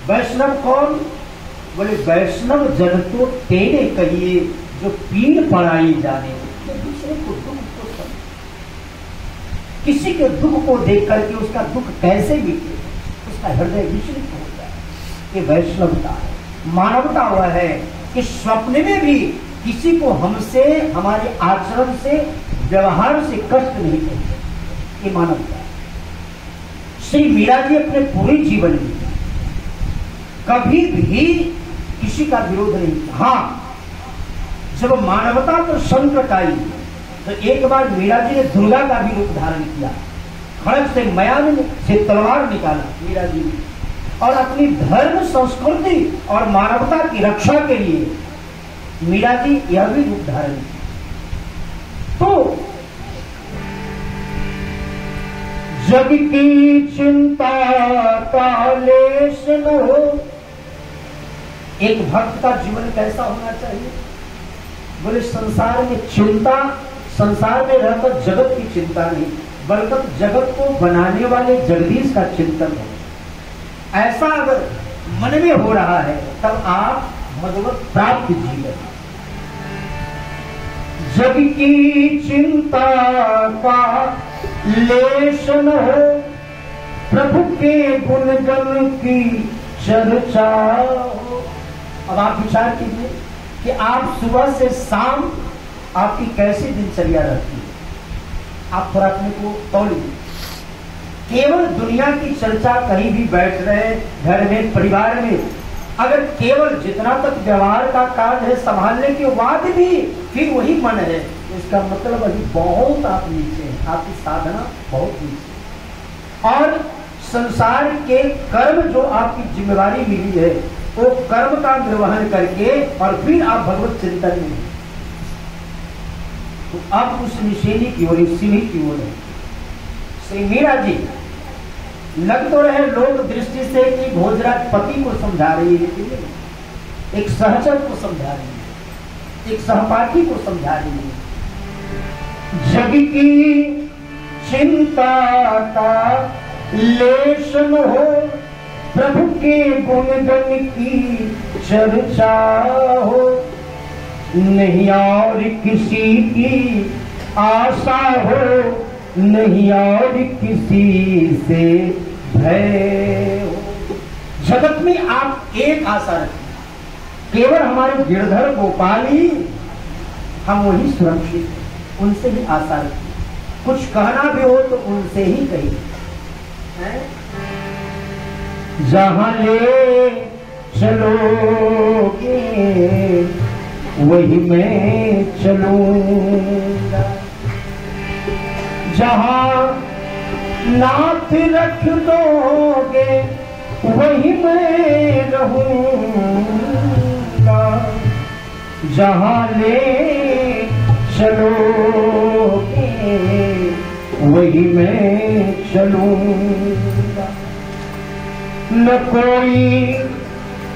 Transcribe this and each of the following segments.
वैष्णव कौन? बोले वैष्णव जन तो तेरे कहिए जो पीड़ पड़ाई जाने, दूसरे को दुख को समझ, किसी के दुख को देख करके उसका दुख कैसे बीते, उसका हृदय विचलित हो जाए, ये वैष्णवता है। मानवता हुआ है कि स्वप्न में भी किसी को हमसे, हमारे आचरण से, व्यवहार से कष्ट नहीं पहुंचे, ये मानवता है। श्री मीरा जी अपने पूरे जीवन में कभी भी किसी का विरोध नहीं किया। हाँ, जब मानवता पर संकट आई तो एक बार मीरा जी ने दुर्गा का भी रूप धारण किया, खड़ग से मयान से तलवार निकाला मीरा जी ने, और अपनी धर्म, संस्कृति और मानवता की रक्षा के लिए मीरा जी यह भी रूप धारण किया। तो जग की चिंता कालेश न हो, एक भक्त का जीवन कैसा होना चाहिए? बोले संसार में चिंता, संसार में रहकर जगत की चिंता नहीं, बल्कि जगत को बनाने वाले जगदीश का चिंतन हो। ऐसा अगर मन में हो रहा है तब आप भगवत प्राप्त जीवन। जग की चिंता का लेश न हो, प्रभु के गुण गण की चर्चा हो। अब आप विचार कीजिए कि आप सुबह से शाम आपकी कैसी दिनचर्या रहती है। आप थोड़ा अपने को तौलिए। केवल दुनिया की चर्चा कहीं भी बैठ रहे, घर में, परिवार में, अगर केवल जितना तक व्यवहार का कार्य है संभालने के बाद भी फिर वही मन है, इसका मतलब अभी बहुत आप नीचे हैं, आपकी साधना बहुत नीचे। और संसार के कर्म जो आपकी जिम्मेवारी मिली है वो कर्म का निर्वहन करके और फिर आप भगवत चिंतन में, तो आप उस निशेनी की ओर, सीढ़ी की ओर है। श्री मीरा जी लग तो रहे लोग दृष्टि से कि भोजराज पति को समझा रही है, लेकिन एक सहचर को समझा रही है, एक सहपाठी को समझा रही है। जग की चिंता का लेश न हो, प्रभु के गुण गण की चर्चा हो। नहीं और किसी की आशा हो, नहीं और किसी से भय हो। जगत में आप एक आशा रखें, केवल हमारे गिरधर गोपाल ही, हम वही सुरक्षित हैं, उनसे ही आशा रखें। कुछ कहना भी हो तो उनसे ही कहिए। जहां ले चलोगे वही मैं चलूंगा, जहां नाथ रख दोगे वही मैं रहूंगा, जहां ले चलोगे वही मैं चलूंगा। न कोई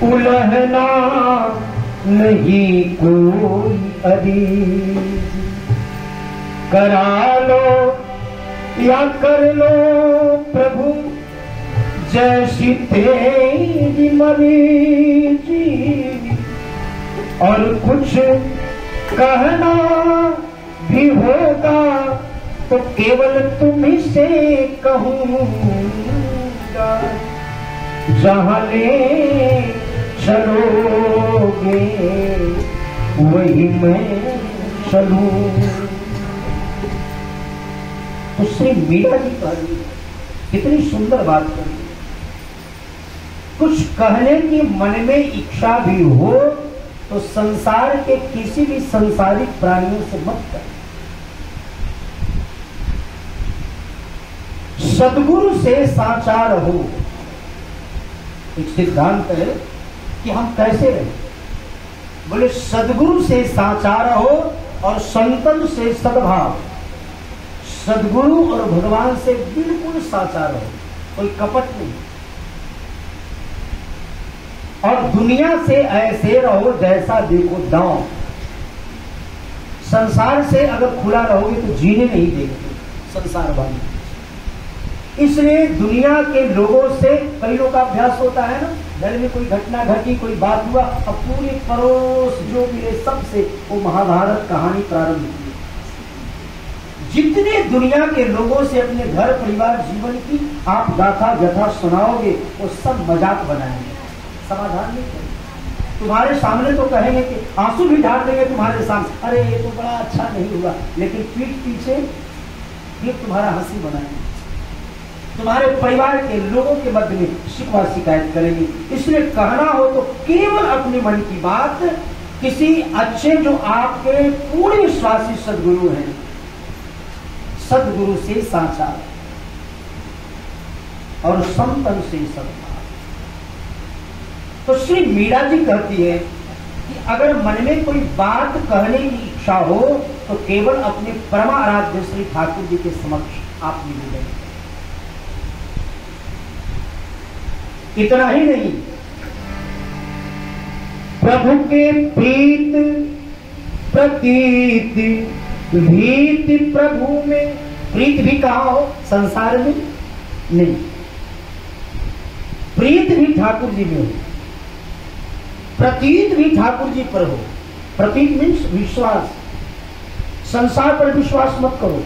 उलहना, नहीं कोई अरीज, करा लो या कर लो प्रभु जैसी तेरी मर्जी, और कुछ कहना भी होगा तो केवल तुम्ही से कहूंगा। जहां ले चलोगे वही मैं चलूं। तो श्री मीरा जी कही कितनी सुंदर बात कही। कुछ कहने की मन में इच्छा भी हो तो संसार के किसी भी संसारिक प्राणियों से मत कर। सद्गुरु से साचार हो, एक सिद्धांत है कि हम कैसे रहे। बोले सद्गुरु से साचार हो और संतन से सद्भाव। सद्गुरु और भगवान से बिल्कुल साचार हो, कोई कपट नहीं। और दुनिया से ऐसे रहो जैसा देखो दांव। संसार से अगर खुला रहोगे तो जीने नहीं देंगे संसार वाले। इसलिए दुनिया के लोगों से कई लोग का अभ्यास होता है ना, घर में कोई घटना घटी, कोई बात हुआ, अब पूरे पड़ोस जो मिले सबसे वो महाभारत कहानी प्रारंभ की। जितने दुनिया के लोगों से अपने घर परिवार जीवन की आप गाथा व्यथा सुनाओगे वो सब मजाक बनाएंगे, समाधान नहीं करेंगे। तुम्हारे सामने तो कहेंगे कि आंसू भी ढाल देंगे तुम्हारे सामने, अरे ये तो बड़ा अच्छा नहीं हुआ, लेकिन पीठ पीछे ये तुम्हारा हंसी बनाएंगे, तुम्हारे परिवार के लोगों के मध्य में शिकवा शिकायत करेंगे। इसलिए कहना हो तो केवल अपने मन की बात किसी अच्छे जो आपके पूरे विश्वासी सदगुरु हैं, सदगुरु से साचा और संतन से सदमा। तो श्री मीरा जी कहती है कि अगर मन में कोई बात कहने की इच्छा हो तो केवल अपने परम आराध्य श्री ठाकुर जी के समक्ष आप निवेदन करें। इतना ही नहीं, प्रभु के प्रीत प्रतीत भीति प्रभु में, प्रीत भी कहा हो संसार में नहीं, प्रीत भी ठाकुर जी में हो, प्रतीत भी ठाकुर जी पर हो। प्रतीत मीन्स विश्वास, संसार पर विश्वास मत करो,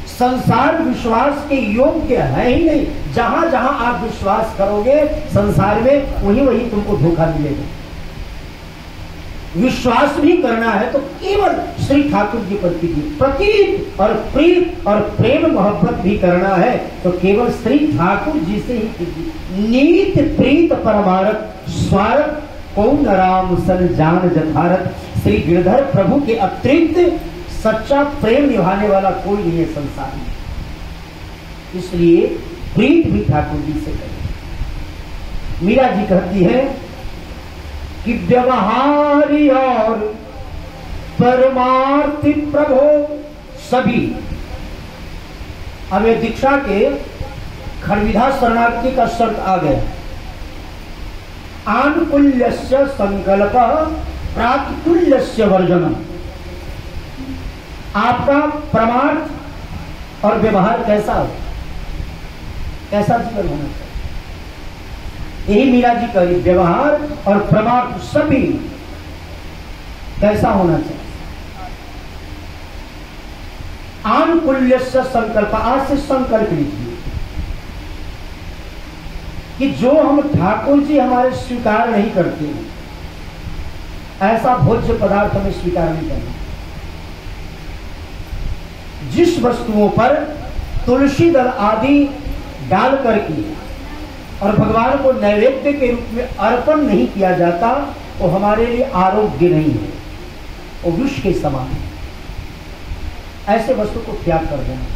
संसार विश्वास के योग्य है ही नहीं। जहां जहां आप विश्वास करोगे संसार में वही वही तुमको धोखा मिलेगा। विश्वास भी करना है तो केवल श्री ठाकुर जी पर कीजिए। प्रतीत और प्रीत और प्रेम मोहब्बत भी करना है तो केवल श्री ठाकुर जी से ही कीजिए। नीत प्रीत परमारत स्वारत कौन राम सन जान जथारत। श्री गिरधर प्रभु के अतिरिक्त सच्चा प्रेम निभाने वाला कोई नहीं है संसार में, इसलिए प्रीत भी ठाकुर जी से करें। मीरा जी कहती है कि व्यवहारी और परमार्थी प्रभो सभी। अब ये दीक्षा के खड़विधा शरणार्थी का शर्त आ गया। आनुकूल्यस्य संकल्प प्रातिकूल्यस्य वर्जनम। आपका परमार्थ और व्यवहार कैसा हो, कैसा जीवन होना चाहिए, यही मीरा जी कह रही। व्यवहार और परमार्थ सभी कैसा होना चाहिए। आनुकूल्यस्य संकल्प, आज से संकल्प लीजिए कि जो हम ठाकुर जी हमारे स्वीकार नहीं करते हैं ऐसा भोज्य पदार्थ हमें स्वीकार नहीं करना। जिस वस्तुओं पर तुलसी दल आदि डाल करके और भगवान को नैवेद्य के रूप में अर्पण नहीं किया जाता वो हमारे लिए आरोग्य नहीं है, वो विष के समान है। ऐसे वस्तु को त्याग कर देना।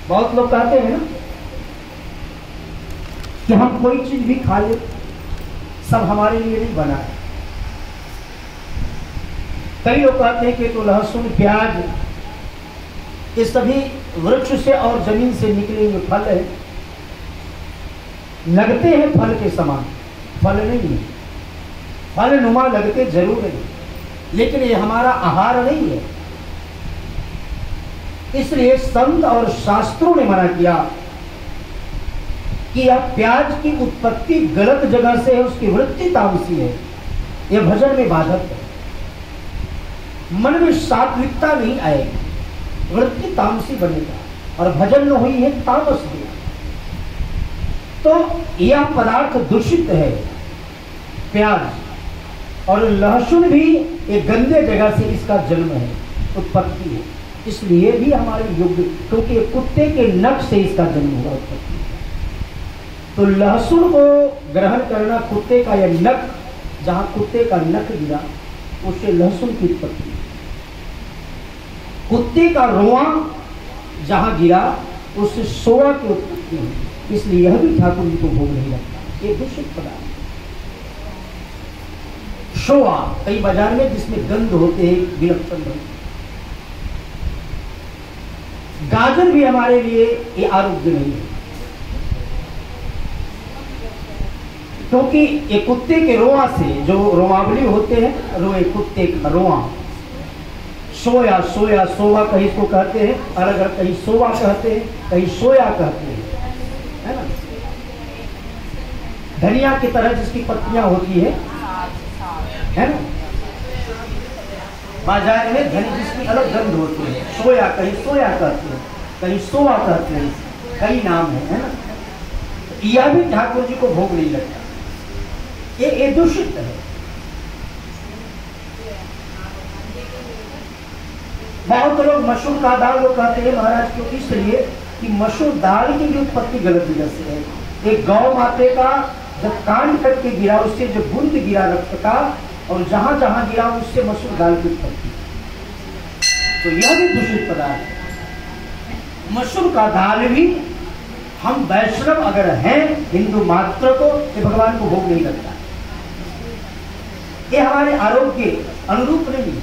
बहुत लोग कहते हैं ना कि हम कोई चीज भी खा ले, सब हमारे लिए नहीं बना है। कई लोग कहते हैं कि तो लहसुन प्याज ये सभी वृक्ष से और जमीन से निकले हुए फल है, लगते हैं फल के समान, फल नहीं है, फल नुमा लगते जरूर है, लेकिन ये हमारा आहार नहीं है। इसलिए संत और शास्त्रों ने मना किया कि यह प्याज की उत्पत्ति गलत जगह से है, उसकी वृत्ति तामसी है, यह भजन में बाधक है। मन में सात्विकता नहीं आएगी, वृत्ति तामसी बनेगा और भजन में हुई है तामस भी। तो यह पदार्थ दूषित है प्याज, और लहसुन भी एक गंदे जगह से इसका जन्म है, उत्पत्ति है, इसलिए भी हमारे योग्य, क्योंकि कुत्ते के नख से इसका जन्म हुआ, उत्पत्ति। तो लहसुन को ग्रहण करना, कुत्ते का यह नख, जहां कुत्ते का नख गिरा उससे लहसुन की उत्पत्ति। कुत्ते का रोआ जहां गिरा उससे सोआ की उत्पत्ति हुई, इसलिए यह भी ठाकुर जी को भोग नहीं लगता, ये दूषित पदार्थ। सोआ कई बाजार में जिसमें गंध होते हैं विलक्षण होते। गाजर भी हमारे लिए ये आरोग्य नहीं है, क्योंकि ये कुत्ते के रोआ से, जो रोआवली होते हैं, रोए कुत्ते का रोआ सोया, सोया, सोवा कहीं इसको कहते हैं, अलग अलग, कहीं सोवा कहते हैं, कहीं सोया कहते हैं, है ना। धनिया की तरह जिसकी पत्तियां होती है ना, बाजार में धनिया जिसकी अलग गंध होती है, सोया, कहीं सोया कहते हैं, कहीं सोवा कहते हैं, कई नाम है ना। यह भी ठाकुर जी को भोग नहीं लगता, ये दूषित है। बहुत लोग मसूर का दाल वो कहते हैं महाराज क्यों, इसलिए कि मसूर दाल की भी उत्पत्ति गलत जगह से है। एक गौ माते का जब कान कट के गिरा, उससे जो बूंद गिरा रक्त का, और जहां जहां गिरा उससे मसूर दाल की उत्पत्ति, तो यह भी दूषित पदार्थ है। मसूर का दाल भी हम वैष्णव अगर हैं हिंदू मात्र को, ये भगवान को भोग नहीं लगता, ये हमारे आरोग्य अनुरूप नहीं।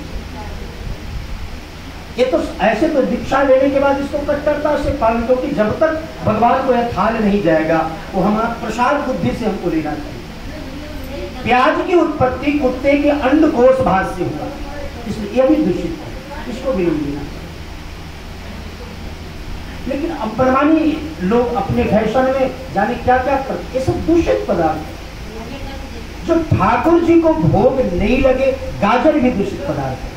ये तो ऐसे तो दीक्षा लेने के बाद इसको कट्टरता से पालन, क्योंकि जब तक भगवान को यह थाल नहीं जाएगा वो हमारा प्रसाद बुद्धि से हमको लेना चाहिए। प्याज की उत्पत्ति कुत्ते के अंडकोश भाग से हुआ, इसलिए यह भी दूषित है, इसको भी नहीं लेना। लेकिन अब परमानी लोग अपने फैशन में जाने क्या क्या करते, ये सब दूषित पदार्थ जो ठाकुर जी को भोग नहीं लगे। गाजर भी दूषित पदार्थ है,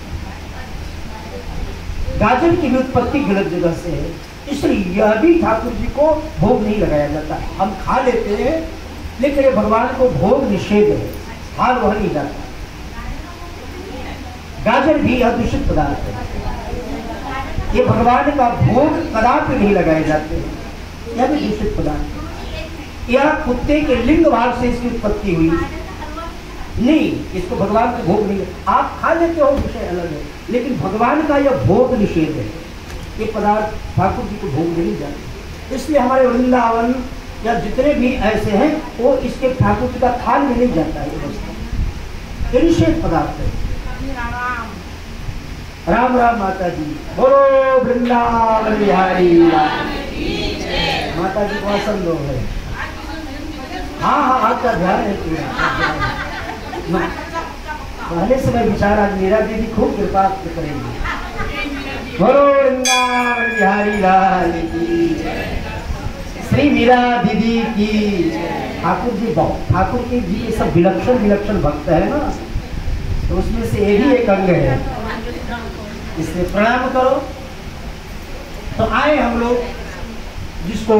गाजर की भी उत्पत्ति गलत जगह से है, इसलिए यह भी ठाकुर जी को भोग नहीं लगाया जाता। हम खा लेते हैं लेकिन ये भगवान को भोग निषेध है, हाल वह नहीं जाता। गाजर भी यह दूषित पदार्थ है, ये भगवान का भोग कदापि नहीं लगाए जाते हैं, यह भी दूषित पदार्थ है। यह कुत्ते के लिंग भाग से इसकी उत्पत्ति हुई नहीं, इसको भगवान को भोग नहीं, आप खा लेते हो विषय अलग है, लेकिन भगवान का यह भोग निषेध है, ये पदार्थ ठाकुर जी को भोग नहीं जाते। इसलिए हमारे वृंदावन या जितने भी ऐसे हैं वो इसके ठाकुर जी का थाल में नहीं जाता है, ये निषेध पदार्थ है। राम राम माता जी, बोलो वृंदावन बिहारी माता जी को आसन दो है। हाँ हाँ आपका ध्यान है पूरा, पहले से मैं विचार, आज मेरा दीदी खूब कृपा करेंगे। बोलो वृंदावन बिहारी लाल की, श्री मीरा दीदी की। ठाकुर जी बहुत, ठाकुर के जी ये सब विलक्षण विलक्षण भक्त है ना, तो उसमें से ये भी एक अंग है, इसलिए प्रणाम करो। तो आए हम लोग जिसको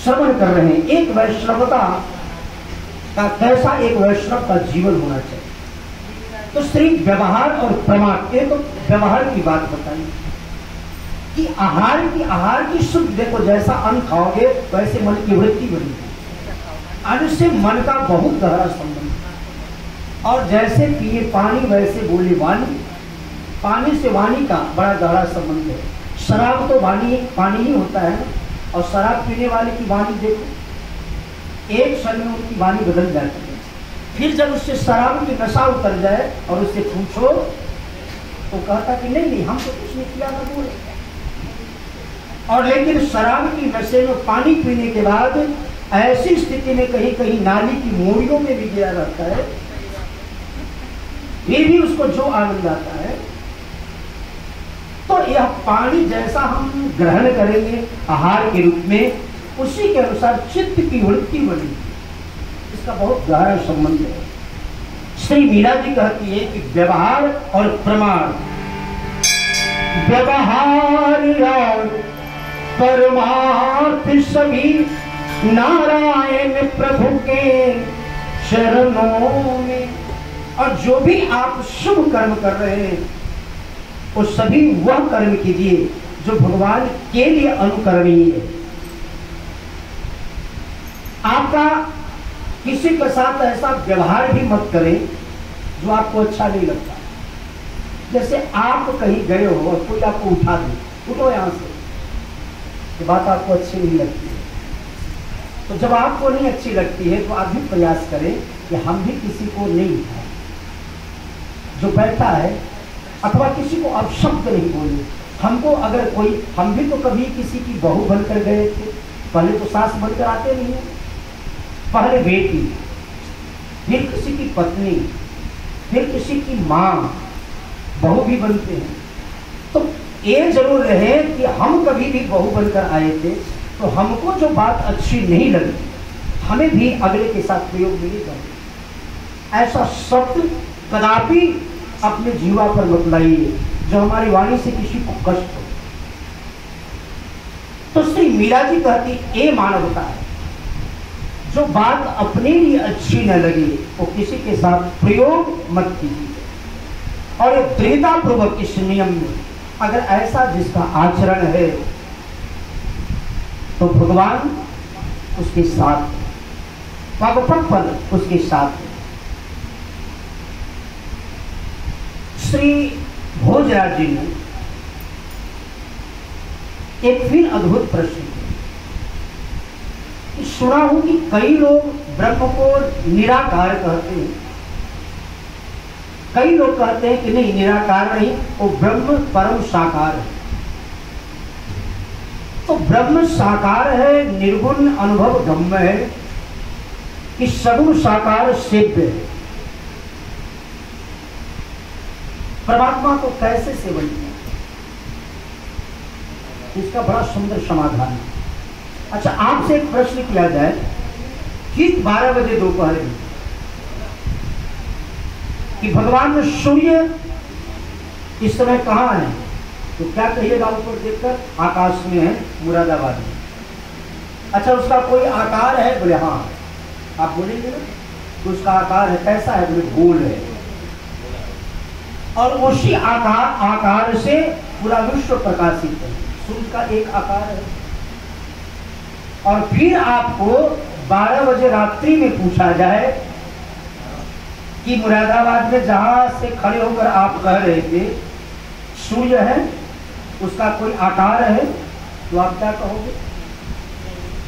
श्रवण कर रहे हैं, एक वैष्णवता का कैसा एक वैष्णव का जीवन होना चाहिए। तो श्री व्यवहार और प्रमाण, ये तो व्यवहार की बात बताई कि आहार की शुद्ध, देखो जैसा अन्न खाओगे वैसे मन की वृत्ति बनेगी, अन्न से मन का बहुत गहरा संबंध, और जैसे पिए पानी वैसे बोले वाणी, पानी से वाणी का बड़ा गहरा संबंध है। शराब तो पानी ही होता है, और शराब पीने वाले की वाणी देखो, एक क्षण में उनकी वाणी बदल जाती है। फिर जब उससे शराब की नशा उतर जाए और उससे पूछो तो कहता कि नहीं हम तो कुछ नहीं किया ना बोले। और लेकिन शराब की नशे में पानी पीने के बाद ऐसी स्थिति में कहीं कहीं नाली की मोड़ियों में भी गिरा रहता है, फिर भी उसको जो आनंद आता है। तो यह पानी जैसा हम ग्रहण करेंगे आहार के रूप में, उसी के अनुसार चित्त की वृत्ति बनेगी, इसका बहुत गहरा संबंध है। श्री मीरा जी कहती है कि व्यवहार और प्रमाण, व्यवहार और परमार्थ सभी नारायण प्रभु के चरणों में। और जो भी आप शुभ कर्म कर रहे हैं वो सभी वह कर्म कीजिए जो भगवान के लिए अनुकरणीय है। आपका किसी के साथ ऐसा व्यवहार भी मत करें जो आपको अच्छा नहीं लगता। जैसे आप कहीं गए हो और कोई आपको उठा दे, उठो यहां से, ये बात आपको अच्छी नहीं लगती है। तो जब आपको नहीं अच्छी लगती है तो आप भी प्रयास करें कि हम भी किसी को नहीं उठाएं जो बैठा है, अथवा किसी को अपशब्द नहीं बोले। हमको अगर कोई, हम भी तो कभी किसी की बहू बनकर गए थे, पहले तो सास बनकर आते नहीं है, पहले बेटी, फिर किसी की पत्नी, फिर किसी की माँ, बहू भी बनते हैं। ये जरूर रहे कि हम कभी भी बहू बनकर आए थे तो हमको जो बात अच्छी नहीं लगी हमें भी अगले के साथ प्रयोग नहीं करना। ऐसा शब्द कदापि अपने जीवा पर मत लाइए जो हमारी वाणी से किसी को कष्ट हो। तो श्री मीरा जी कहती ये मानवता है, जो बात अपने लिए अच्छी न लगी वो किसी के साथ प्रयोग मत कीजिए। और दृढ़ता पूर्वक इस नियम में अगर ऐसा जिसका आचरण है तो भगवान उसके साथ, फल उसके साथ। श्री भोजराज जी ने एक फिर अद्भुत प्रश्न किया। सुना हूं कि कई लोग ब्रह्म को निराकार कहते हैं, कई लोग कहते हैं कि नहीं निराकार नहीं, वो ब्रह्म परम साकार है। तो ब्रह्म साकार है, निर्गुण अनुभव गम्य है कि सगुण साकार सेव्य है। परमात्मा को कैसे सेवन किया, इसका बड़ा सुंदर समाधान है। अच्छा, आपसे एक प्रश्न किया जाए कि 12 बजे दोपहर में कि भगवान सूर्य इस समय कहाँ है, तो क्या कहिएगा ऊपर देखकर? आकाश में है, मुरादाबाद में। अच्छा, उसका कोई आकार है? बोले हाँ। आप बोलेंगे ना तो उसका आकार है, कैसा है? बोले गोल है। और उसी आकार से पूरा विश्व प्रकाशित है। सूर्य का एक आकार है। और फिर आपको 12 बजे रात्रि में पूछा जाए कि मुरादाबाद में जहां से खड़े होकर आप कह रहे थे सूर्य है, उसका कोई आकार है, तो आप क्या कहोगे?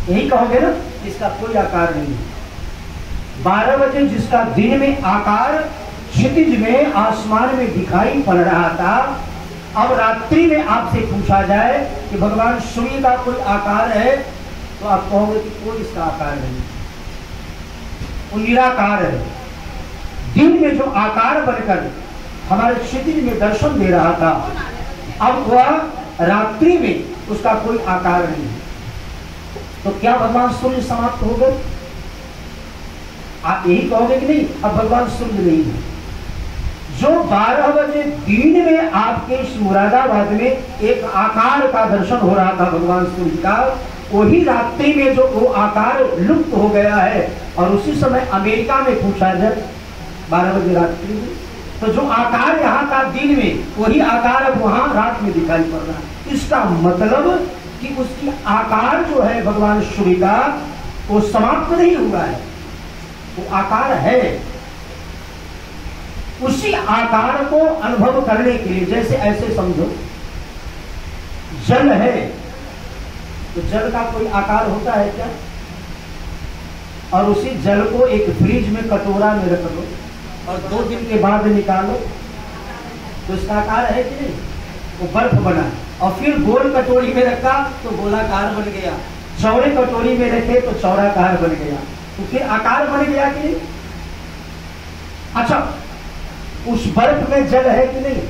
यही कहोगे ना, इसका कोई आकार नहीं है। 12 बजे जिसका दिन में आकार क्षितिज में आसमान में दिखाई पड़ रहा था, अब रात्रि में आपसे पूछा जाए कि भगवान सूर्य का कोई आकार है, तो आप कहोगे कि कोई इसका आकार नहीं, वो निराकार है। दिन में जो आकार बनकर हमारे क्षितिज में दर्शन दे रहा था, अब वह रात्रि में उसका कोई आकार नहीं है। तो क्या भगवान सूर्य समाप्त हो गए? आप यही कहोगे कि नहीं, अब भगवान सूर्य नहीं है। जो 12 बजे दिन में आपके इस मुरादाबाद में एक आकार का दर्शन हो रहा था भगवान सूर्य का, वही रात्रि में जो वो आकार लुप्त हो गया है। और उसी समय अमेरिका में पूछा जाए 12 बजे रात्रि में, तो जो आकार यहाँ था दिन में, वही आकार अब वहां रात में दिखाई पड़ रहा है। इसका मतलब कि उसकी आकार जो है भगवान सूर्य का, वो समाप्त नहीं हुआ है, वो आकार है। उसी आकार को अनुभव करने के लिए, जैसे ऐसे समझो जल है, तो जल का कोई आकार होता है क्या? और उसी जल को एक फ्रिज में कटोरा में रख दो और 2 दिन के बाद निकालो, तो इसका आकार है कि नहीं? वो बर्फ बना। और फिर गोल कटोरी में रखा तो गोलाकार बन गया, चौड़े कटोरी में रखे तो चौड़ाकार बन गया, तो फिर आकार बन गया कि नहीं? अच्छा, उस बर्फ में जल है कि नहीं?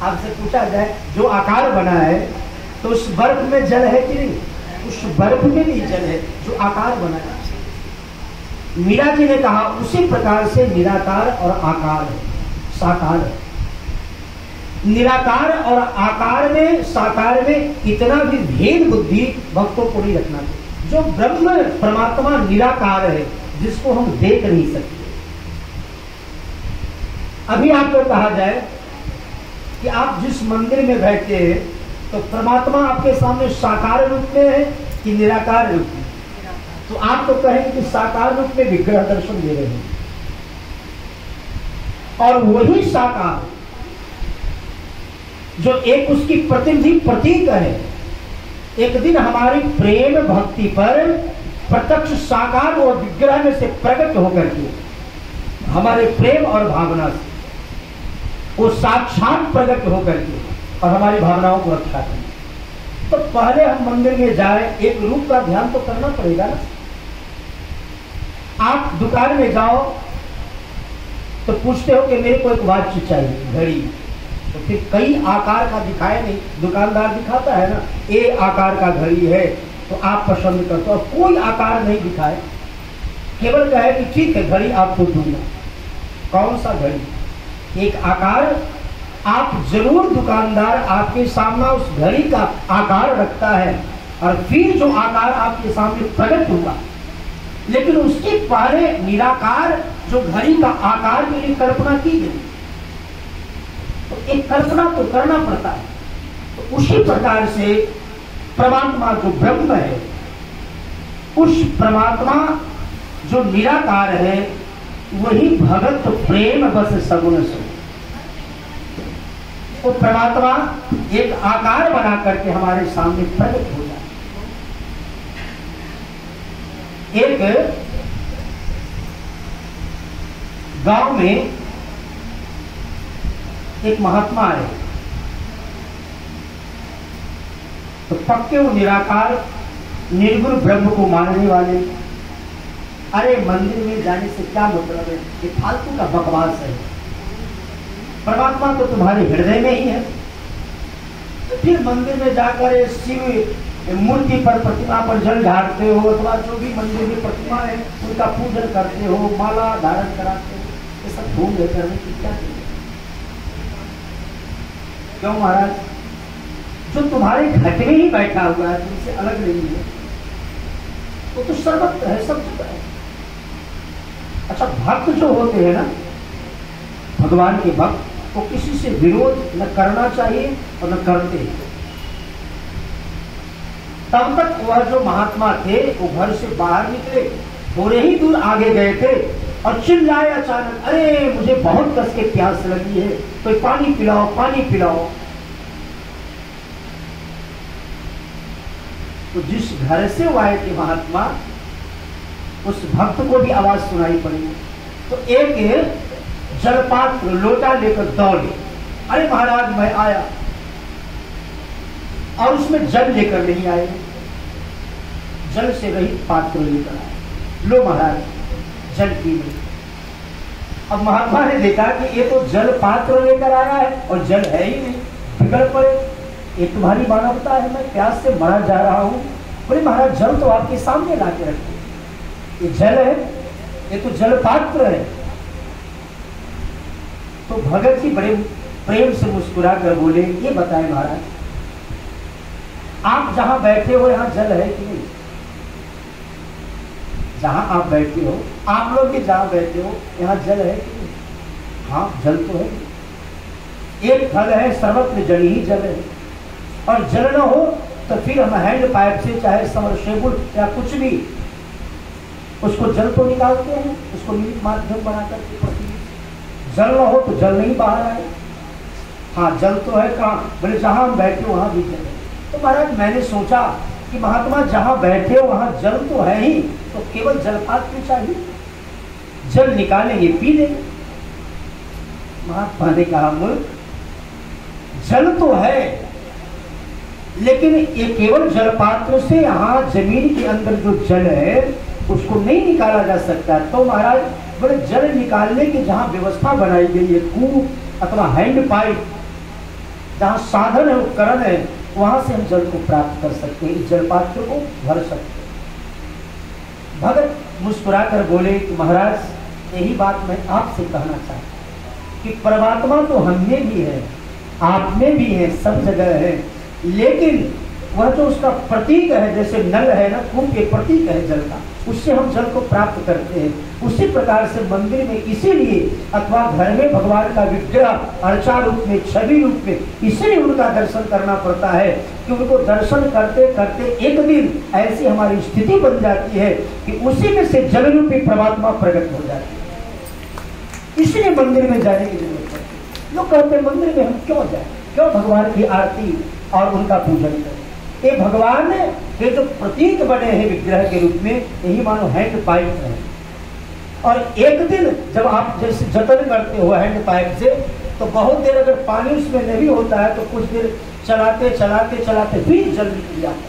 आपसे पूछा जाए जो आकार बना है, तो उस बर्फ में जल है कि नहीं? उस बर्फ में भी जल है जो आकार बना है। मीरा जी ने कहा उसी प्रकार से निराकार और आकार है, साकार है। निराकार और आकार में, साकार में इतना भी भेद बुद्धि भक्तों को नहीं रखना चाहिए। जो ब्रह्म परमात्मा निराकार है, जिसको हम देख नहीं सकते। अभी आपको कहा जाए कि आप जिस मंदिर में बैठे हैं, तो परमात्मा आपके सामने साकार रूप में है कि निराकार रूप में? तो आप तो कहेंगे कि साकार रूप में विग्रह दर्शन दे रहे हैं। और वही साकार जो एक उसकी प्रतिनिधि प्रतीक है, एक दिन हमारी प्रेम भक्ति पर प्रत्यक्ष साकार और विग्रह में से प्रकट होकर के हमारे प्रेम और भावना से वो साक्षात प्रकट होकर के और हमारी भावनाओं को रक्षा करें। तो पहले हम मंदिर में जाए, एक रूप का ध्यान तो करना पड़ेगा ना। आप दुकान में जाओ तो पूछते हो कि मेरे को एक वॉच चाहिए, घड़ी, तो फिर कई आकार का दिखाए नहीं, दुकानदार दिखाता है ना, ए आकार का घड़ी है तो आप पसंद करते हो, कोई आकार नहीं दिखाए, केवल कहे कि ठीक है घड़ी आपको दूंगा। कौन सा घड़ी? एक आकार आप जरूर, दुकानदार आपके सामने उस घड़ी का आकार रखता है और फिर जो आकार आपके सामने प्रकट हुआ, लेकिन उसके पहले निराकार जो घड़ी का आकार के लिए कल्पना की गई, तो एक कल्पना तो करना पड़ता है। तो उसी प्रकार से परमात्मा जो ब्रह्म है, उस परमात्मा जो निराकार है, वही भगत प्रेम बस सगुण सो। वो परमात्मा एक आकार बना करके हमारे सामने प्रकट हो जाए। एक गांव में एक महात्मा है, तो पक्के वो निराकार निर्गुण ब्रह्म को मानने वाले, अरे मंदिर में जाने से क्या मतलब है, ये फालतू का बकवास है, परमात्मा तो तुम्हारे हृदय में ही है। तो फिर मंदिर में जाकर शिव मूर्ति पर, प्रतिमा पर जल ढालते हो, अथवा जो भी मंदिर में प्रतिमा है उनका पूजन करते हो, माला धारण कराते हो, ये सब भूल गए करने की क्या जरूरत? क्यों महाराज? जो तुम्हारे घट में ही बैठा हुआ है, तुमसे अलग नहीं है, वो तो सर्वत्र है, सब जगह है। अच्छा, भक्त जो होते हैं ना, भगवान के भक्त, वो किसी से विरोध न करना चाहिए और न करते हैं। तब तक वह जो महात्मा थे वो घर से बाहर निकले, थोड़े ही दूर आगे गए थे और चिल्लाए अचानक, अरे मुझे बहुत कस के प्यास लगी है, तो पानी पिलाओ, पानी पिलाओ। तो जिस घर से वो आए थे महात्मा, उस भक्त को भी आवाज सुनाई पड़ी। तो एक जलपात्र लोटा लेकर दौड़े, अरे महाराज मैं आया, और उसमें जल लेकर नहीं आए, जल से रहित पात्र लेकर आए। लो महाराज जल पी लो। अब महात्मा ने देखा कि ये तो जल पात्र लेकर आया है और जल है ही नहीं, बिगड़ पड़े, ये तुम्हारी मानवता है, मैं प्यास से मरा जा रहा हूं। बोले महाराज जल तो आपके सामने ला के रखे, ये जल है, ये तो जल पात्र है। तो भगत जी बड़े प्रेम से मुस्कुरा कर बोले, ये बताएं महाराज, आप जहां बैठे हो यहां जल है कि नहीं? जहां आप बैठे हो, आप लोग भी जहां बैठे हो, यहां जल है कि नहीं? हाँ जल तो है। एक फल है, सर्वत्र जल ही जल है, और जल न हो तो फिर हम हैंड पाइप से, चाहे समरसेबुल या कुछ भी, उसको जल तो निकालते हैं, उसको नीट माध्यम बना करके पृथ्वी। जल न हो तो जल नहीं बाहर आए। हाँ जल तो है, कहाँ? बोले जहां हम बैठे वहां भी जल है। तो महाराज मैंने सोचा कि महात्मा जहां बैठे हो वहां जल तो है ही, तो केवल जलपात्र चाहिए, जल निकालेंगे पी लेंगे। महात्मा ने कहा, मूर्ख, जल तो है, लेकिन ये केवल जलपात्र से यहाँ जमीन के अंदर जो जल है उसको नहीं निकाला जा सकता। तो महाराज बोले जल निकालने की जहाँ व्यवस्था बनाई गई है, कूप अथवा हैंड पाइप, जहाँ साधन है, उपकरण है, वहां से हम जल को प्राप्त कर सकते हैं, इस जलपात्र को भर सकते हैं। भगत मुस्कुरा कर बोले कि महाराज यही बात मैं आपसे कहना चाहता हूँ कि परमात्मा तो हम में भी है, आप में भी है, सब जगह है, लेकिन वह जो उसका प्रतीक है, जैसे नल है ना, कूप एक प्रतीक है जल का, उससे हम जल को प्राप्त करते हैं। उसी प्रकार से मंदिर में इसीलिए, अथवा घर में भगवान का विग्रह अर्चा रूप में, छवि रूप में, इसीलिए उनका दर्शन करना पड़ता है कि उनको दर्शन करते करते एक दिन ऐसी हमारी स्थिति बन जाती है कि उसी में से जल रूपी परमात्मा प्रकट हो जाती है। इसलिए मंदिर में जाने की जरूरत है। लोग कहते हैं मंदिर में हम क्यों जाए, क्यों भगवान की आरती और उनका पूजन करें? ये भगवान के जो प्रतीक बने हैं विग्रह के रूप में, यही मानो हैंड पाइप है। और एक दिन जब आप जैसे जतन करते हो हैंड पाइप से, तो बहुत देर अगर पानी उसमें नहीं होता है तो कुछ देर चलाते चलाते चलाते फिर जल निकल जाता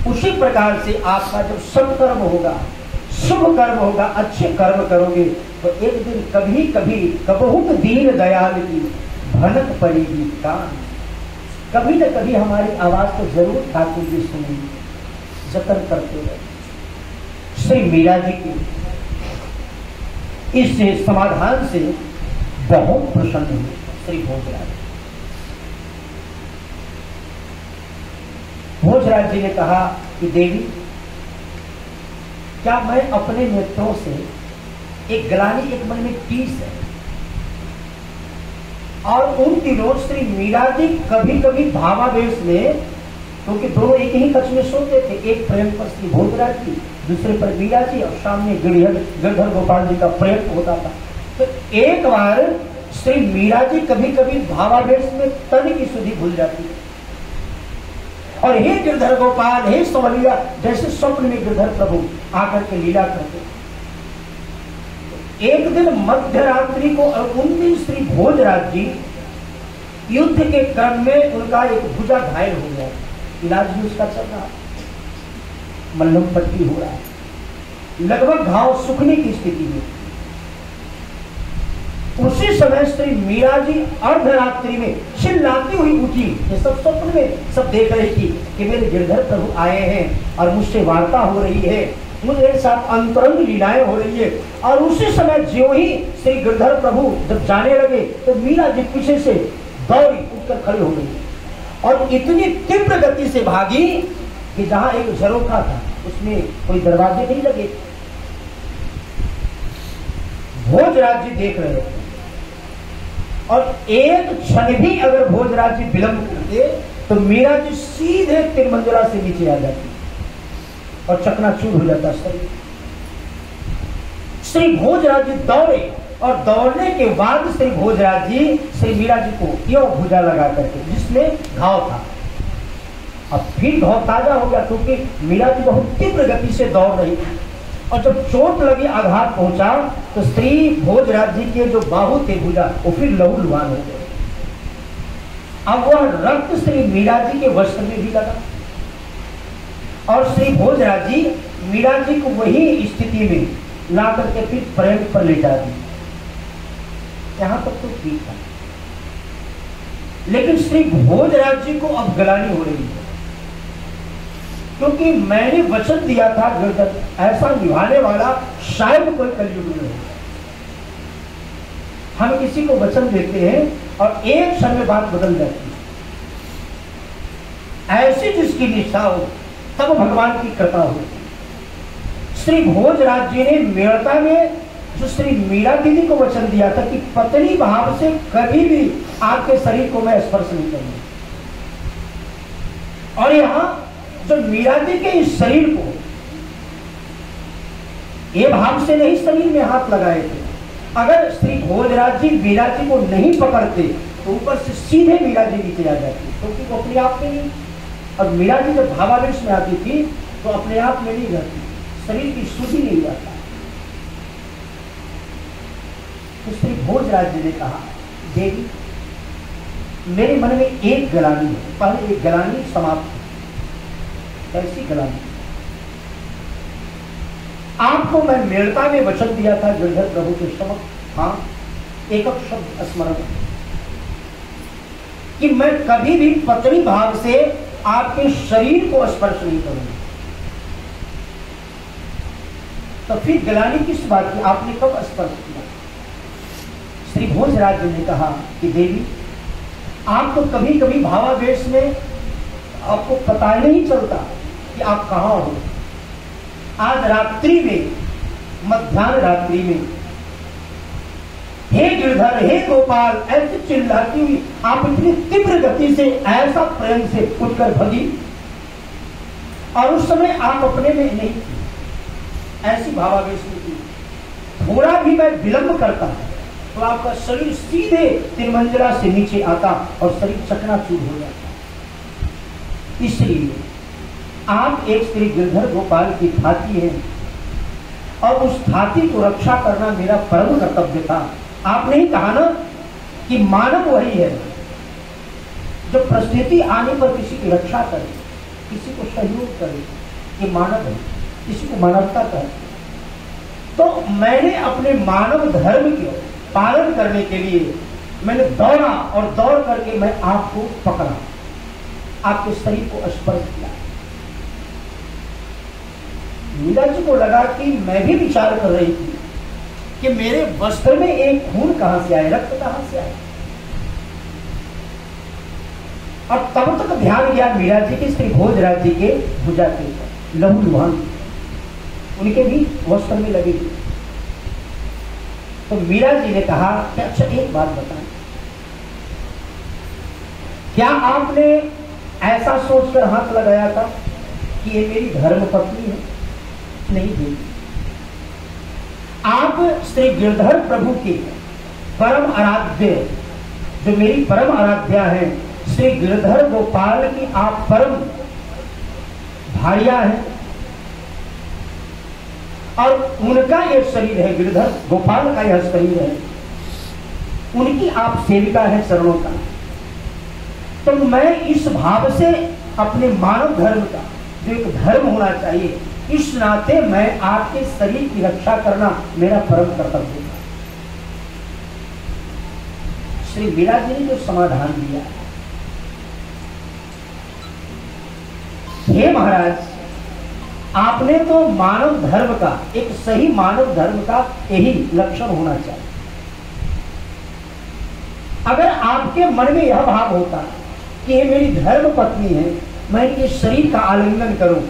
है। उसी प्रकार से आपका जब सत्कर्म होगा, शुभ कर्म होगा, अच्छे कर्म करोगे, तो एक दिन कभी कभी कबहुत दीन दयाल की भनक पड़ेगी कान। कभी न कभी हमारी आवाज को जरूर ठाकुर जी सुनेंगे, जतन करते रहे। श्री मीरा जी के इस समाधान से बहुत प्रसन्न हुए श्री भोजराज। भोजराज जी ने कहा कि देवी, क्या मैं अपने नेत्रों से एक ग्लानि, एक मन में टीस है। और उन दिनों श्री मीरा जी कभी कभी भावावेश में, क्योंकि दोनों एक ही कक्ष में सोते थे, एक प्रेम पर श्री भोजराज जी, दूसरे पर मीरा जी, और सामने गिरधर गोपाल जी का प्रेम होता था। तो एक बार श्री मीरा जी कभी कभी भावावेश में तन की सुधि भूल जाती है, और हे गिरधर गोपाल, हे संवलिया, जैसे स्वप्न में गिरधर प्रभु आकर के लीला करते। एक दिन मध्य रात्रि को, और उन दिन श्री भोजराज जी युद्ध के क्रम में उनका एक भुजा घायल हो गया, इलाज भी उसका चल रहा, मल्लम पट्टी हो रहा है, लगभग घाव सूखने की स्थिति में। उसी समय श्री मीरा जी अर्धरात्रि में चिल्लाती हुई उठी। ये सब स्वप्न में सब देख रही थी कि मेरे गिरधर प्रभु आए हैं और मुझसे वार्ता हो रही है, मुझे साथ अंतरंग लीलाएं हो रही है। और उसी समय ज्यों ही श्री गिरधर प्रभु जब जाने लगे तो मीरा जी पीछे से दौड़ी उठकर खड़ी हो गई, और इतनी तीव्र गति से भागी कि जहां एक झरोखा था उसमें कोई दरवाजे नहीं लगे। भोजराज जी देख रहे थे, और एक क्षण भी अगर भोजराज जी विलंब करते तो मीरा जी सीधे तिरमंजरा से नीचे आ जाती और चकनाचूर हो जाता शरीर। श्री भोजराज जी दौड़े, और दौड़ने के बाद श्री भोजराज जी श्री मीरा जी को यो भुजा लगा करके, जिसमें घाव था, अब फिर घाव ताजा हो गया, क्योंकि मीरा जी बहुत तीव्र गति से दौड़ रही थी। और जब चोट लगी, आघात पहुंचा, तो श्री भोजराज जी के जो बाहु थे भुजा, वो फिर लहूलुहान हो गए। अब वह रक्त श्री मीरा जी के वस्त्र में भी लगा, और श्री भोजराज जी मीरा जी को वही स्थिति में ला करके फिर प्रेम पर लेटा दी। यहां तक तो ठीक था, लेकिन श्री भोजराज जी को अब गलानी हो रही है, क्योंकि मैंने वचन दिया था गिरधर ऐसा निभाने वाला शायद कोई कलयुग में हो। हम किसी को वचन देते हैं और एक क्षण में बात बदल जाती है, ऐसी जिसकी निष्ठा हो तब भगवान की कृपा हो। श्री भोजराज जी ने मेड़ता में जो श्री मीरा दीदी को वचन दिया था कि पत्नी भाव से कभी भी आपके शरीर को मैं स्पर्श नहीं करूंगा, और यहां जो मीरा जी के इस शरीर को ये भाव से नहीं शरीर में हाथ लगाए थे। अगर श्री भोजराज जी मीरा जी को नहीं पकड़ते तो ऊपर से सीधे मीरा जी नीचे आ जाती, क्योंकि वो अपने आप में नहीं। और मीरा जी जब भावावेश में आती थी तो अपने आप में नहीं रहती, शरीर की शुद्धि नहीं जाता। तो श्री भोजराज जी ने कहा, देवी मेरे मन में एक गलानी है, पहले एक गलानी समाप्त। कैसी गलानी? आपको मैं मेड़ता में वचन दिया था गिरधर प्रभु के समक्ष, हाँ, एक शब्द स्मरण कि मैं कभी भी पत्नी भाव से आपके शरीर को स्पर्श नहीं करूंगा। तो फिर गलानी किस बात की? आपने कब स्पर्श किया? श्री भोजराज जी ने कहा कि देवी आप तो कभी कभी भावावेश में आपको पता नहीं चलता कि आप कहां हो। आज रात्रि में, मध्याह्न रात्रि में, हे गिरधर, हे गोपाल, ऐसे चिल्लाती हुई आप इतनी तीव्र गति से, ऐसा प्रेम से उठकर भगी, और उस समय आप अपने में नहीं थी, ऐसी भावावेश में थी। थोड़ा भी मैं विलंब करता तो आपका शरीर सीधे तिरमंजला से नीचे आता और शरीर चकनाचूर हो जाता। इसलिए आप एक श्री गिरधर गोपाल की थाती हैं, और उस थाती को रक्षा करना मेरा परम कर्तव्य था। आपने ही कहा ना कि मानव वही है जो परिस्थिति आने पर किसी की रक्षा करे, किसी को सहयोग करे, ये मानव है, किसी को मानवता करे। तो मैंने अपने मानव धर्म के पालन करने के लिए मैंने दौड़ा और दौड़ करके मैं आपको पकड़ा, आपके शरीर को स्पर्श किया। मीरा जी को लगा कि मैं भी विचार कर रही थी कि मेरे वस्त्र में एक खून कहां से आए, रक्त कहां से आए। और तब तक ध्यान गया मीरा जी के श्री भोजराज जी के भुजा के ऊपर लहू लुहान उनके भी वस्त्र में लगे। तो मीरा जी ने कहा कि अच्छा एक बात बताएं, क्या आपने ऐसा सोचकर हाथ लगाया था कि ये मेरी धर्म पत्नी है? नहीं देवी, आप श्री गिरधर प्रभु के परम आराध्य, जो मेरी परम आराध्या है, श्री गिरधर गोपाल की आप परम भार्या है और उनका यह शरीर है, गिरधर गोपाल का यह शरीर है, उनकी आप सेविका है चरणों का। तो मैं इस भाव से अपने मानव धर्म का जो एक धर्म होना चाहिए, इस नाते मैं आपके शरीर की रक्षा करना मेरा परम कर्तव्य है। श्री मीरा जी ने जो समाधान दिया, हे महाराज, आपने तो मानव धर्म का, एक सही मानव धर्म का यही लक्षण होना चाहिए। अगर आपके मन में यह भाव होता कि ये मेरी धर्म पत्नी है, मैं इनके शरीर का आलिंगन करूं,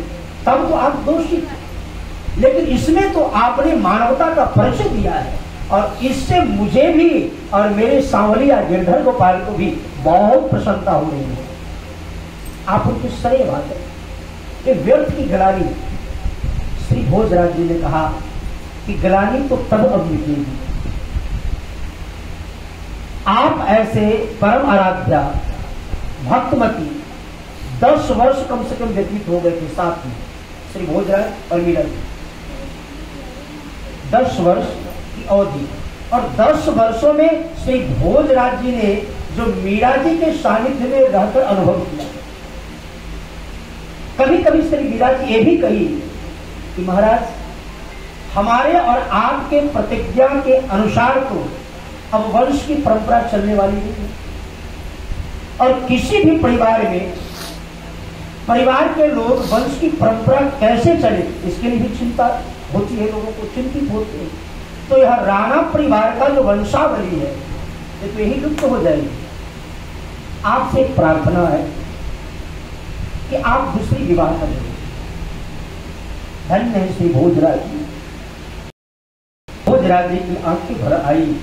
तब तो आप दोषी थे। लेकिन इसमें तो आपने मानवता का परिचय दिया है और इससे मुझे भी और मेरे सांवलिया गिरधर गोपाल को भी बहुत प्रसन्नता हो रही है। आप उनकी सही बात है। ये व्यर्थ की गलानी, श्री भोजराज जी ने कहा कि गलानी तो तब अब मिटेगी, आप ऐसे परम आराध्या भक्तमती 10 वर्ष कम से कम व्यतीत हो गए थे साथ में श्री भोजराज और मीरा जी, 10 वर्ष की अवधि। और 10 वर्षों में श्री भोजराज जी ने जो मीरा जी के सानिध्य में रहकर अनुभव किया, कभी कभी श्री मीरा जी ये भी कही कि महाराज, हमारे और आपके प्रतिज्ञा के अनुसार तो अब वंश की परंपरा चलने वाली नहीं है और किसी भी परिवार में परिवार के लोग वंश की परंपरा कैसे चले, इसके लिए भी चिंता होती है, लोगों को चिंतित होते हैं। तो यह राणा परिवार का जो वंशावली है ये तो यही लुप्त हो जाएगी। आपसे एक प्रार्थना है कि आप दूसरी विवाह कर लें। धन्य है श्री भोजराज जी। भोजराज जी की आंखें भर आई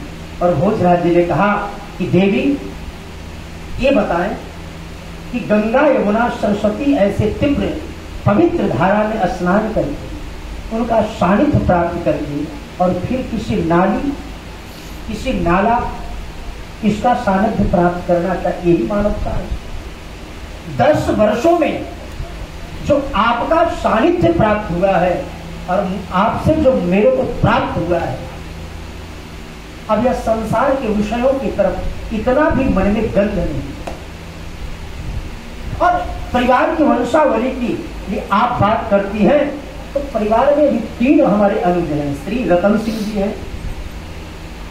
और भोजराज जी ने कहा कि देवी, ये बताएं कि गंगा यमुना सरस्वती ऐसे तीव्र पवित्र धारा में स्नान करके उनका सानिध्य प्राप्त करके और फिर किसी नाली, किसी नाला, इसका सानिध्य प्राप्त करना चाहिए, यही मानवता है। 10 वर्षों में जो आपका सानिध्य प्राप्त हुआ है और आपसे जो मेरे को प्राप्त हुआ है, अब यह संसार के विषयों की तरफ इतना भी मन में गंध नहीं। और परिवार की वंशावली की ये आप बात करती हैं, तो परिवार में भी 3 हमारे अनुज हैं। श्री रतन सिंह जी हैं,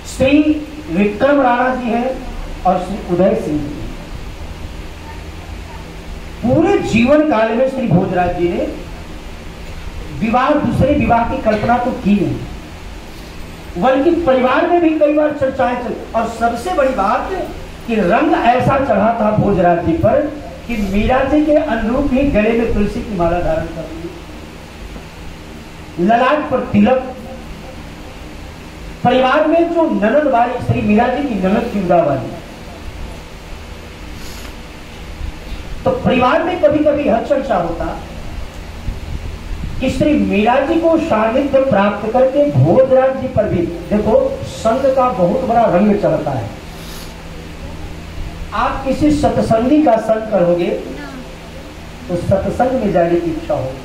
श्री विक्रम राणा जी हैं और श्री उदय सिंह जी। पूरे जीवन काल में श्री भोजराज जी ने विवाह, दूसरे विवाह की कल्पना तो की नहीं, बल्कि परिवार में भी कई बार चर्चाएं चली। और सबसे बड़ी बात कि रंग ऐसा चढ़ा था भोजराज जी पर कि मीरा जी के अनुरूप ही गले में तुलसी की माला धारण कर ली, ललाट पर तिलक। परिवार में जो ननद वाली श्री मीरा जी की ननद की उदा वाली, तो परिवार में कभी कभी यह चर्चा होता कि श्री मीरा जी को सानिध्य प्राप्त करके भोजराज जी पर भी देखो संग का बहुत बड़ा रंग चढ़ता है। आप किसी सत्संगी का संग करोगे तो सत्संग में जाने की इच्छा होगी,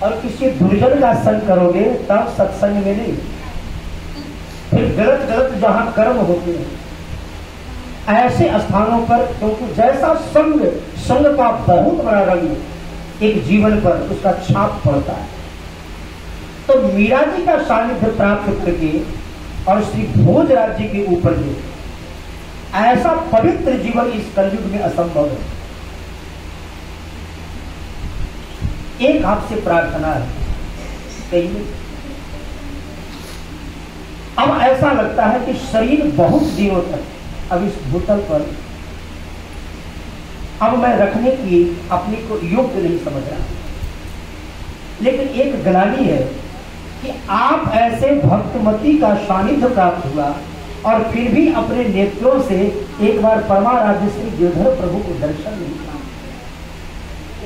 और किसी दुर्जन का संग करोगे तब सत्संग में नहीं। फिर गलत गलत जहां कर्म होते हैं ऐसे स्थानों पर, क्योंकि जैसा संग का बहुत बड़ा रंग एक जीवन पर उसका छाप पड़ता है। तो मीरा जी का सानिध्य प्राप्त करके और श्री भोजराज जी के ऊपर जो ऐसा पवित्र जीवन इस कलयुग में असंभव है। एक आपसे प्रार्थना है, कहिए। अब ऐसा लगता है कि शरीर बहुत दिनों तक अब इस भूतल पर अब मैं रखने की अपने को योग्य नहीं समझ रहा, लेकिन एक ग्लानि है कि आप ऐसे भक्तमती का सानिध्य प्राप्त हुआ और फिर भी अपने नेत्रों से एक बार परमाराध्य श्री गिरधर प्रभु को दर्शन नहीं किया।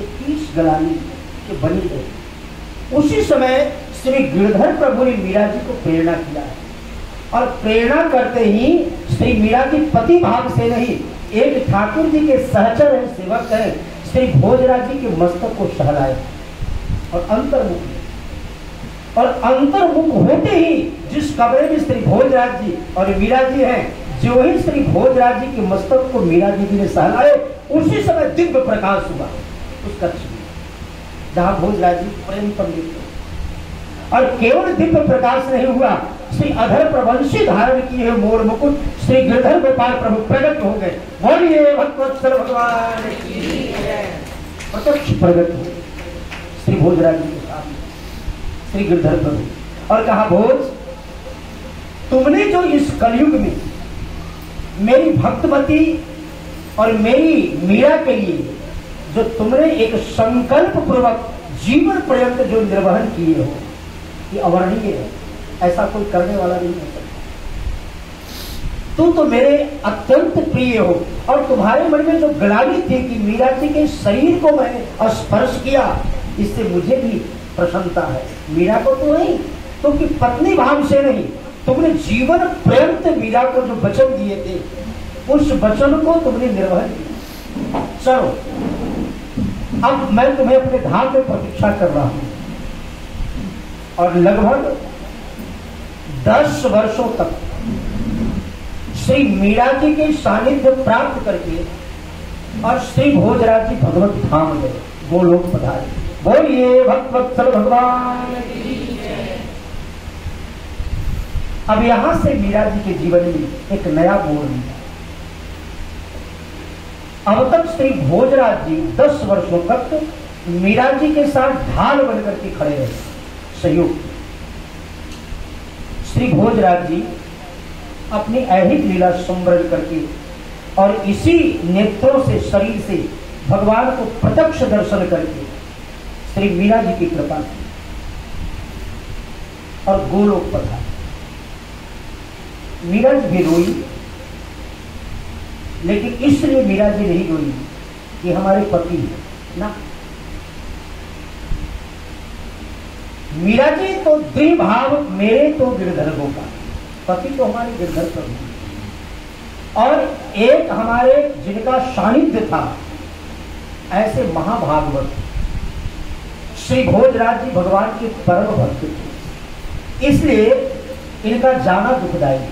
21 ग्लानि के बनी गई। उसी समय श्री गिरधर प्रभु ने मीरा जी को प्रेरणा किया है, और प्रेरणा करते ही श्री मीरा जी पति भाव से नहीं, एक ठाकुर जी के सहचर है, सेवक है, श्री भोजराज जी के मस्तक को सहलाए और अंतर्मुख होते ही जिस कमरे में श्री भोजराज जी और मीरा जी हैं, जो ही श्री भोजराज जी के मस्तक को मीरा जी ने सहलाए, उसी समय दिव्य प्रकाश हुआ उस कक्ष में जहां भोजराज जी प्रेम पंडित थे। और केवल दिव्य प्रकाश नहीं हुआ, श्री अधर प्रवंशी धारण किए मोर मुकुट श्री गिरधर गोपाल प्रभु प्रकट हो गए। बोलिए भक्तवत्सल भगवान की जय। प्रत्यक्ष प्रकट हो श्री भोजराज जी के सामने श्री गिरधर प्रभु, और कहा, भोज, तुमने जो इस कलयुग में मेरी भक्तमती और मेरी मीरा के लिए जो तुमने एक संकल्प पूर्वक जीवन पर्यंत जो निर्वहन किए हो, ये अवर्णीय है, ऐसा कोई करने वाला नहीं हो सकता। तुम तो मेरे अत्यंत प्रिय हो, और तुम्हारे मन में जो ग्लानि थी कि मीरा जी के शरीर को मैंने स्पर्श किया, इससे मुझे भी प्रसन्नता है। मीरा को तो नहीं, क्योंकि पत्नी भाव से नहीं, तुमने जीवन पर्यंत मीरा को जो वचन दिए थे, उस वचन को तुमने निर्वहन किया। चलो, अब मैं तुम्हें अपने धाम में प्रतीक्षा कर रहा हूं, और लगभग 10 वर्षों तक श्री मीरा जी के सानिध्य प्राप्त करके और श्री भोजराज जी भगवत धाम गए, गोलोक पधारे। बोलिए भक्तवत्सल भगवान की जय। अब यहां से मीरा जी के जीवन में एक नया मोड़ मिला। अब तक श्री भोजराज जी 10 वर्षों तक मीरा जी के साथ ढाल बनकर के खड़े रहे, सहयोग। श्री भोजराज जी अपनी ऐहिक लीला संवरण करके और इसी नेत्रों से, शरीर से भगवान को प्रत्यक्ष दर्शन करके श्री मीरा जी की कृपा से और गोलोक पधारे। मीरा जी भी रोई, लेकिन इसलिए मीरा जी नहीं रोई कि हमारे पति है ना। मीरा जी तो द्विभाव, मेरे तो गिरधर गोपाल, पति तो हमारे गिरधर प्रभु, और एक हमारे जिनका सानिध्य था ऐसे महाभागवत श्री भोजराज जी भगवान के परम भक्त थे, इसलिए इनका जाना दुखदायी।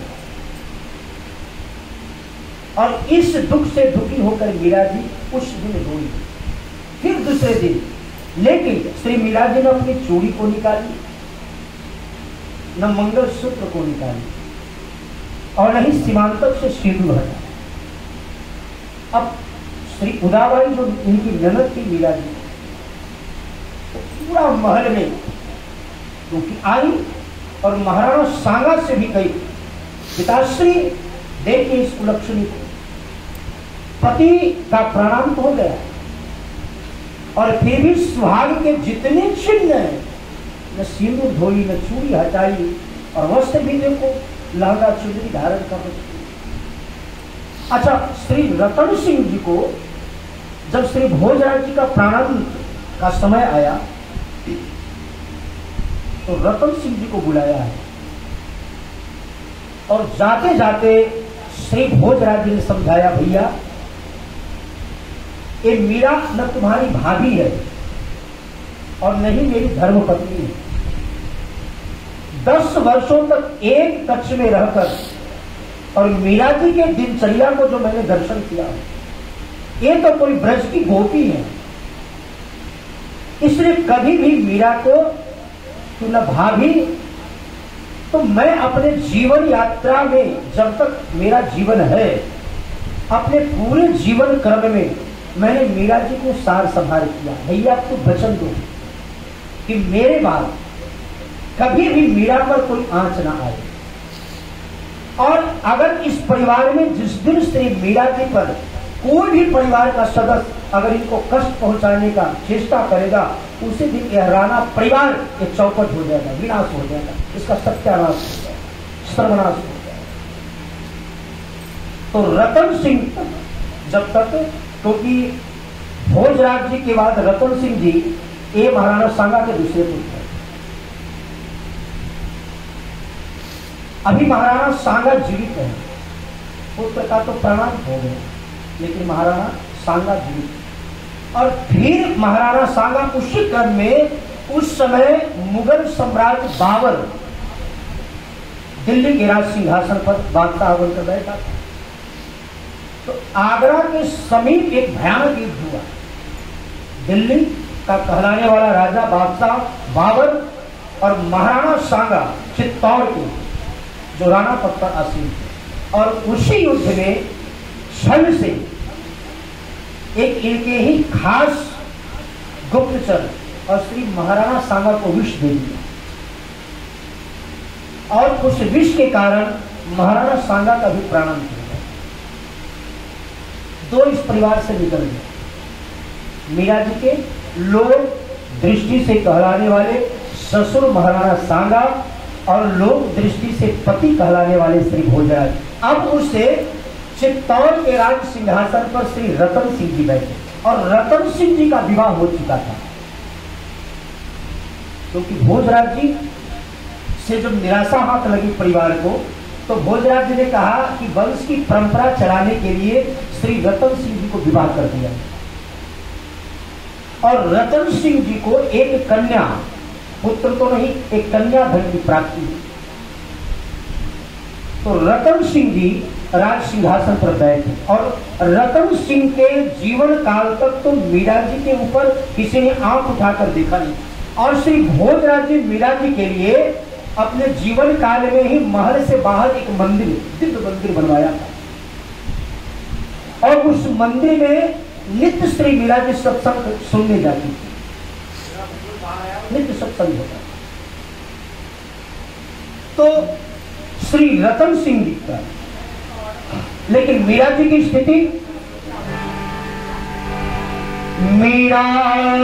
और इस दुख से दुखी होकर मीरा जी उस दिन रोई। फिर दूसरे दिन, लेकिन श्री मीरा जी ने अपनी चूड़ी को निकाली, न मंगलसूत्र को निकाली, और न ही सीमांतक से सिंदूर हटा। अब श्री उदाबाई जो इनकी ननद थी मीरा जी, तो पूरा महल में क्योंकि आई और महाराणा सांगा से भी कही, पिताश्री देखिए इस कुलक्षणी को, पति का प्राणांत तो हो गया, और फिर भी सुहाग के जितने चिन्ह हैं, न सिंदूर धोई, न चूड़ी हटाई, और वस्त्र भी देखो लहंगा चुनरी धारण कर रही। अच्छा, श्री रतन सिंह जी को जब श्री भोजराज जी का प्राणांत का समय आया, तो रतन सिंह जी को बुलाया है, और जाते जाते श्री भोजराज जी ने समझाया, भैया ये मीरा न तुम्हारी भाभी है और न ही मेरी धर्मपत्नी है। 10 वर्षों तक एक कक्ष में रहकर और मीरा जी के दिनचर्या को जो मैंने दर्शन किया, ये तो कोई ब्रज की गोपी है, इसलिए कभी भी मीरा को तू न भाभी, तो मैं अपने जीवन यात्रा में जब तक मेरा जीवन है अपने पूरे जीवन क्रम में मैंने मीरा जी को सार संभाल किया। भैया आपको वचन दो कि मेरे बाद कभी भी मीरा पर कोई आंच ना आए, और अगर इस परिवार में जिस दिन श्री मीरा जी पर कोई भी परिवार का सदस्य अगर इनको कष्ट पहुंचाने का चेष्टा करेगा, उसी दिन यह राणा परिवार एक चौपट हो जाएगा, विनाश हो जाएगा, इसका सत्यानाश हो जाएगा, सर्वनाश हो जाएगा। तो रतन सिंह जब तक, क्योंकि भोजराज जी के बाद रतन सिंह जी ये महाराणा सांगा के दूसरे पुत्र हैं। अभी महाराणा सांगा जीवित है, पुत्र का तो प्रणाम हो गया, लेकिन महाराणा सांगा जीवित। और फिर महाराणा सांगा उसी क्रम में उस समय मुगल सम्राट बाबर दिल्ली के राज सिंहासन पर बादशाह बनकर बैठा था। तो आगरा के समीप एक भयानक युद्ध हुआ। दिल्ली का कहलाने वाला राजा बादशाह बाबर और महाराणा सांगा चित्तौड़ के जो राणा पद पर आसीन थे, और उसी युद्ध में छल से एक इनके ही खास गुप्तचर और श्री महाराणा सांगा को विष दे दिया, और उस विष के कारण महाराणा सांगा का भी प्राणांत हो गया। दो इस परिवार से निकल गए। मीरा जी के लोग दृष्टि से कहलाने वाले ससुर महाराणा सांगा और लोक दृष्टि से पति कहलाने वाले श्री भोजराज। अब उससे चित्तौड़ के राज सिंहासन पर श्री रतन सिंह जी बैठे, और रतन सिंह जी का विवाह हो चुका था, क्योंकि भोजराज जी से जब निराशा हाथ लगी परिवार को, तो भोजराज जी ने कहा कि वंश की परंपरा चलाने के लिए श्री रतन सिंह जी को विवाह कर दिया, और रतन सिंह जी को एक कन्या, पुत्र तो नहीं, एक कन्या धन की प्राप्ति हुई। तो रतन सिंह जी राज सिंहासन पर बैठे, और रतन सिंह के जीवन काल तक तो मीरा जी के ऊपर किसी ने आंख उठाकर देखा नहीं, और श्री भोजराज जी मीरा जी के लिए अपने जीवन काल में ही महल से बाहर एक मंदिर, दिव्य मंदिर बनवाया था, और उस मंदिर में नित्य श्री मीरा जी सत्संग सुनने जाती थी, नित्य सत्संग होता। तो श्री रतन सिंह जी का, लेकिन मीरा जी की स्थिति, मीरा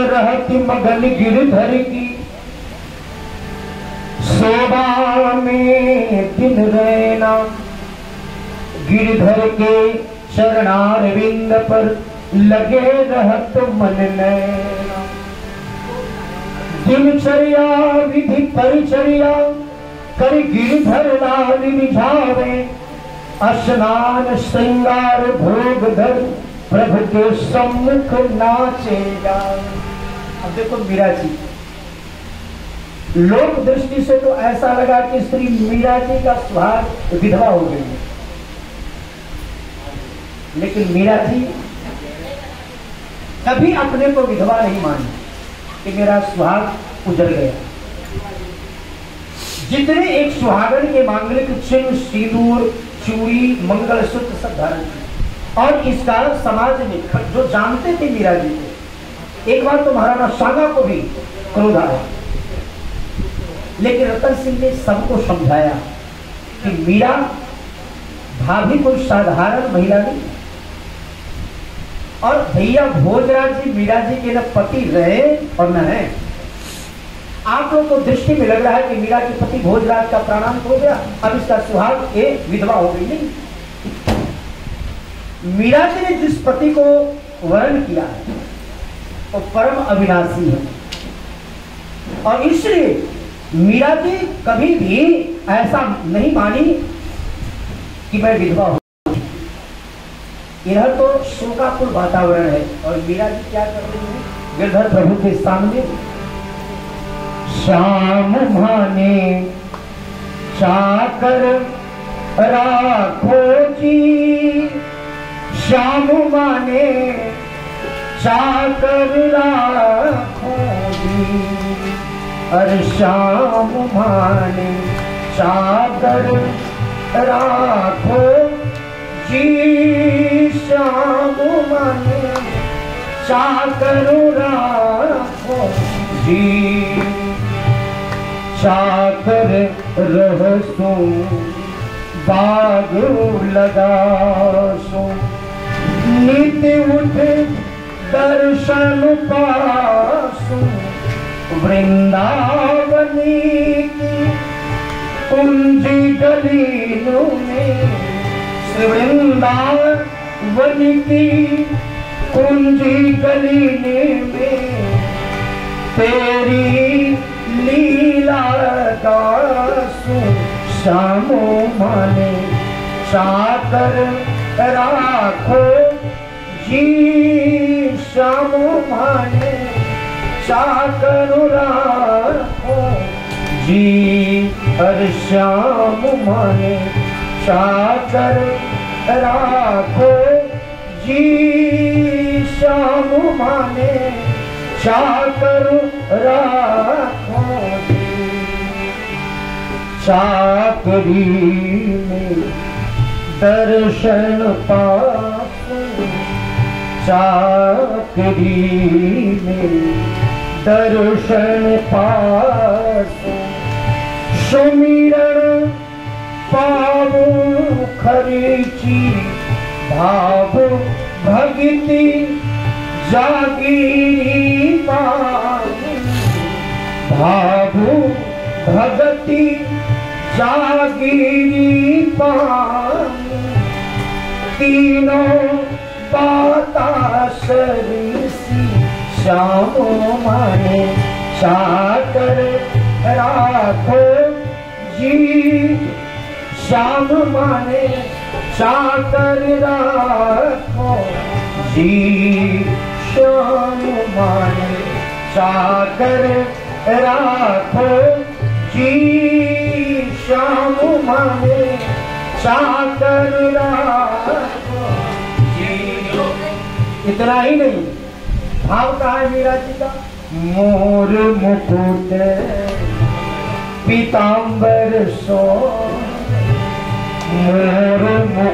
रहती मगन गिरधर की, शोभा में दिन रहना, गिरधर के चरणारविंद पर लगे रहत मन नैना। दिनचर्या विधि परिचर्या कर गिरधर लाल निझावे, स्नान श्रृंगार भोग धर प्रभु के सम्मुख नाचेगा। अब देखो मीरा जी, लोक दृष्टि से तो ऐसा लगा कि श्री मीरा जी का सुहाग विधवा हो गई है, लेकिन मीरा जी कभी अपने को विधवा नहीं मानी कि मेरा सुहाग उजड़ गया। जितने एक सुहागन के मांगलिक चिन्ह, सिंदूर, चूड़ी, मंगलसूत्र सब धारण किए, और इसका समाज में जो जानते थे मीरा जी को, एक बार तो महाराणा सांगा को भी क्रोध आया, लेकिन रतन सिंह ने सबको समझाया कि मीरा भाभी कोई साधारण महिला नहीं, और भैया भोजराज जी मीरा जी के न पति रहे और न है। आप लोग को दृष्टि में लग रहा है कि मीरा के पति भोजराज का प्राणांत हो गया, अब इसका सुहाग ये विधवा हो गई। नहीं, मीरा जी ने जिस पति को वर्ण किया है वो परम अविनाशी है, और इसलिए मीरा जी कभी भी ऐसा नहीं मानी कि मैं विधवा हूं। यह तो शोकाकुल वातावरण है, और मीरा जी क्या कर रही है गिरधर प्रभु के सामने, श्याम भाने चाकर राखो जी, श्याम माने चाकर राखो जी, अरे श्याम माने चाकर राखो जी श्याम माने चाकर राखो जी चाकर रहसो बाग लगासो नित्य उठ दर्शन पासो वृंदावनी की कुंजी गलीनों में श्री वृंदावन की कुंजी गलीने में तेरी लीला गासू श्यामो माने चाकर राखो जी श्यामो माने चाकर राखो जी हर श्याम माने चाकर राखो जी श्याम माने चाकर राखो जी चाकरी में दर्शन पासो चाकरी में दर्शन पासो सुमिरन पावो खरीची भाव भगति जागीरी पावो भाव भगति जागीरी पावो तीनों पाता सरसी श्यामो माने चाकर राखो जी श्याम माने चाकर राखो जी श्याम माने चाकर राखो जी श्याम माने चाकर राखो जी। इतना ही नहीं, भाव कहा है मीरा जी का? मोर मुकुट पीतांबर सो मोर मुकुट